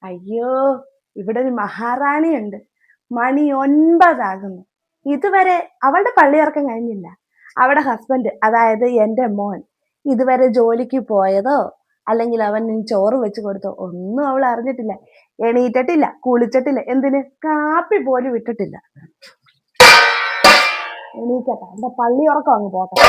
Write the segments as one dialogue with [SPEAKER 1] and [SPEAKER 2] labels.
[SPEAKER 1] അയ്യോ, ഇവിടെ ഒരു മഹാറാണിയുണ്ട്. മണി 9 ഇതുവരെ അവളുടെ പള്ളിയിറക്കം കഴിഞ്ഞില്ല. അവളുടെ ഹസ്ബൻഡ്, അതായത് എന്റെ മോൻ, ഇതുവരെ ജോലിക്ക് പോയതോ അല്ലെങ്കിൽ അവൻ ചോറ് വെച്ച് കൊടുത്തോ ഒന്നും അവൾ അറിഞ്ഞിട്ടില്ല. എണീറ്റിട്ടില്ല, കുളിച്ചിട്ടില്ല, എന്തിന് കാപ്പി പോലും ഇട്ടിട്ടില്ല. എണീക്കട്ടെ, എന്റെ പള്ളിയുറക്കം അങ്ങ് പോട്ടെ.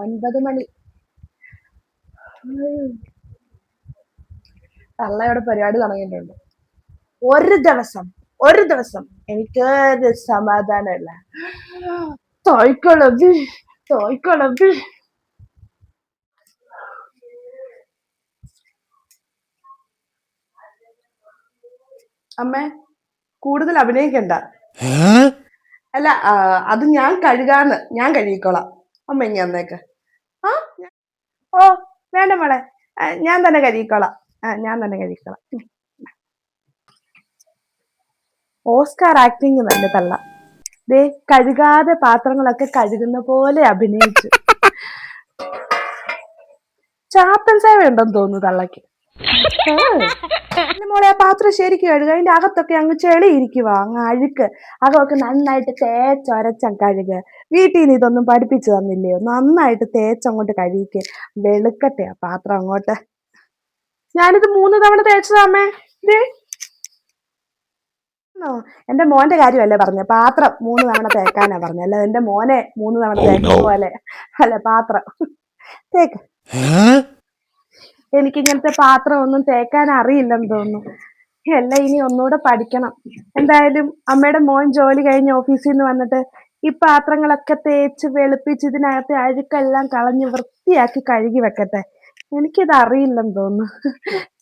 [SPEAKER 1] ഒൻപത് മണി. തള്ളയുടെ പരിപാടി തുടങ്ങിയിട്ടുണ്ട്. ഒരു ദിവസം എനിക്കൊരു സമാധാനമില്ല. തോയ്ക്കൊളബി. അമ്മേ, കൂടുതൽ അഭിനയിക്കണ്ട. അല്ല, അത് ഞാൻ കഴുകിക്കോളാം. അമ്മ ഇങ്ങനെ വന്നേക്ക്. ഓ വേണ്ട മോളെ, ഞാൻ തന്നെ കഴുകിക്കോളാം. ഓസ്കാർ ആക്ടിങ് തന്നെ തള്ള. ദേ, കഴുകാതെ പാത്രങ്ങളൊക്കെ കഴുകുന്ന പോലെ അഭിനയിച്ചു. ചാപ്പൻ സേവ ഉണ്ടെന്ന് തോന്നുന്നു തള്ളക്ക്. മോളെ, ആ പാത്രം ശരിക്കും കഴുകുക. അതിന്റെ അകത്തൊക്കെ അങ്ങ് ചെളി ഇരിക്കുക, അങ്ങ് അഴുക്ക്. അകമൊക്കെ നന്നായിട്ട് തേച്ചൊരച്ച കഴുകുക. വീട്ടിൽ നിന്ന് ഇതൊന്നും പഠിപ്പിച്ചു തന്നില്ലയോ? നന്നായിട്ട് തേച്ചങ്ങോട്ട് കഴുകിക്ക്. വെളുക്കട്ടെ ആ പാത്രം അങ്ങോട്ട്. ഞാനിത് 3 തവണ തേച്ചതാമേ. എന്റെ മോന്റെ കാര്യമല്ലേ പറഞ്ഞ, പാത്രം 3 തവണ തേക്കാനാ പറഞ്ഞ, അല്ല എന്റെ മോനെ 3 തവണ തേക്കുന്ന പോലെ അല്ല. പാത്രം തേക്ക്. എനിക്കിങ്ങനത്തെ പാത്രം ഒന്നും തേക്കാൻ അറിയില്ലെന്ന് തോന്നുന്നു. എല്ലാം ഇനി ഒന്നുകൂടെ പഠിക്കണം. എന്തായാലും അമ്മയുടെ മോൻ ജോലി കഴിഞ്ഞ് ഓഫീസിൽ നിന്ന് വന്നിട്ട് ഈ പാത്രങ്ങളൊക്കെ തേച്ച് വെളുപ്പിച്ച് ഇതിനകത്തെ അഴുക്കെല്ലാം കളഞ്ഞ് വൃത്തിയാക്കി കഴുകി വെക്കട്ടെ. എനിക്കിത് അറിയില്ലെന്ന് തോന്നുന്നു.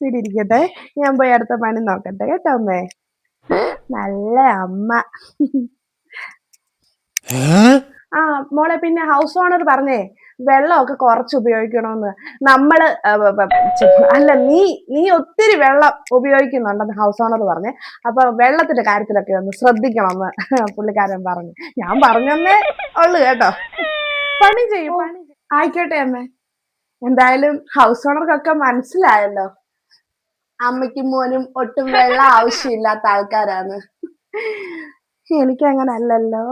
[SPEAKER 1] ഇവിടെ ഇരിക്കട്ടെ, ഞാൻ പോയി അടുത്ത പണി നോക്കട്ടെ കേട്ടോ അമ്മേ. നല്ല അമ്മ. ആ മോളെ, പിന്നെ ഹൗസ് ഓണർ പറഞ്ഞേ വെള്ളമൊക്കെ കുറച്ച് ഉപയോഗിക്കണമെന്ന്. നമ്മള് അല്ല, നീ ഒത്തിരി വെള്ളം ഉപയോഗിക്കുന്നുണ്ടെന്ന് ഹൗസ് ഓണർ പറഞ്ഞേ. അപ്പൊ വെള്ളത്തിന്റെ കാര്യത്തിലൊക്കെ ഒന്ന് ശ്രദ്ധിക്കണമെന്ന് പുള്ളിക്കാരൻ പറഞ്ഞു. ഞാൻ പറഞ്ഞെന്നേ ഉള്ളു കേട്ടോ. പണി ചെയ്യും. ആയിക്കോട്ടെ അമ്മേ. എന്തായാലും ഹൗസ് ഓണർക്കൊക്കെ മനസ്സിലായല്ലോ അമ്മയ്ക്കും മോനും ഒട്ടും വെള്ളം ആവശ്യമില്ലാത്ത ആൾക്കാരാണ്. എനിക്കങ്ങനെ അല്ലല്ലോ.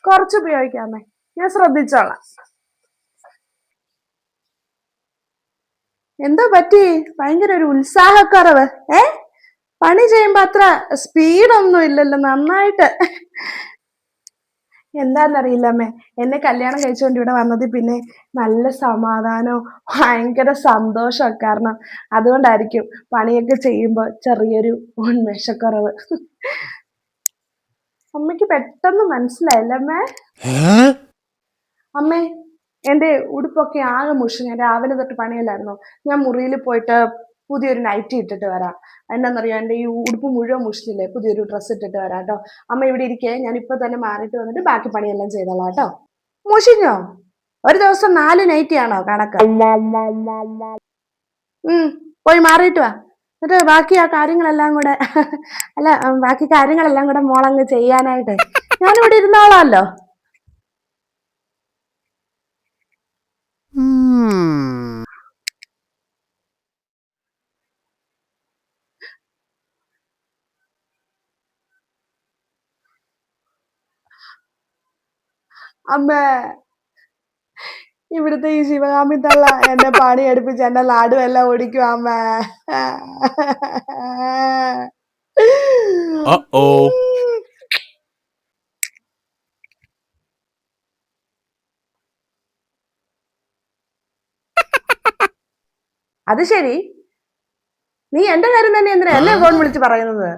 [SPEAKER 1] കുറച്ച് ഉപയോഗിക്കാമേ, ഞാൻ ശ്രദ്ധിച്ചോളാം. എന്തോ പറ്റി? ഭയങ്കര ഒരു ഉത്സാഹക്കുറവ്. പണി ചെയ്യുമ്പോ അത്ര സ്പീഡൊന്നും ഇല്ലല്ലോ. നന്നായിട്ട്. എന്താന്നറിയില്ലമ്മേ, എന്നെ കല്യാണം കഴിച്ചുകൊണ്ട് ഇവിടെ വന്നത് പിന്നെ നല്ല സമാധാനവും ഭയങ്കര സന്തോഷവും. കാരണം അതുകൊണ്ടായിരിക്കും പണിയൊക്കെ ചെയ്യുമ്പോ ചെറിയൊരു ഉന്മേഷക്കുറവ്. അമ്മയ്ക്ക് പെട്ടെന്ന് മനസ്സിലായില്ലമ്മേ. അമ്മേ, എന്റെ ഉടുപ്പൊക്കെ ആകെ മുഷിഞ്ഞ. രാവിലെ തൊട്ട് പണിയല്ലായിരുന്നോ? ഞാൻ മുറിയിൽ പോയിട്ട് പുതിയൊരു നൈറ്റി ഇട്ടിട്ട് വരാം. എന്നാന്നറിയോ, എന്റെ ഈ ഉടുപ്പ് മുഴുവൻ മുഷിഞ്ഞില്ലേ? പുതിയൊരു ഡ്രസ്സ് ഇട്ടിട്ട് വരാം കേട്ടോ. അമ്മ ഇവിടെ ഇരിക്കേ, ഞാൻ ഇപ്പൊ തന്നെ മാറിയിട്ട് വന്നിട്ട് ബാക്കി പണിയെല്ലാം ചെയ്തോളാം കേട്ടോ. മുഷിഞ്ഞോ? ഒരു ദിവസം 4 നൈറ്റിയാണോ കണക്ക്? പോയി മാറിയിട്ട് വാ. എന്നിട്ട് ബാക്കി കാര്യങ്ങളെല്ലാം കൂടെ മോളങ്ങ് ചെയ്യാനായിട്ട് ഞാനിവിടെ ഇരുന്നോളാമല്ലോ. അമ്മേ, ഇവിടുത്തെ ഈ ശിവകാമി തള്ള എന്നെ പണി എടുപ്പിച്ച് എന്റെ ലാഡു എല്ലാം ഓടിക്കും അമ്മേ. അത് ശരി, നീ എന്റെ കാര്യം തന്നെ എന്തിനാ എന്നെ ഫോൺ വിളിച്ച് പറയുന്നത്?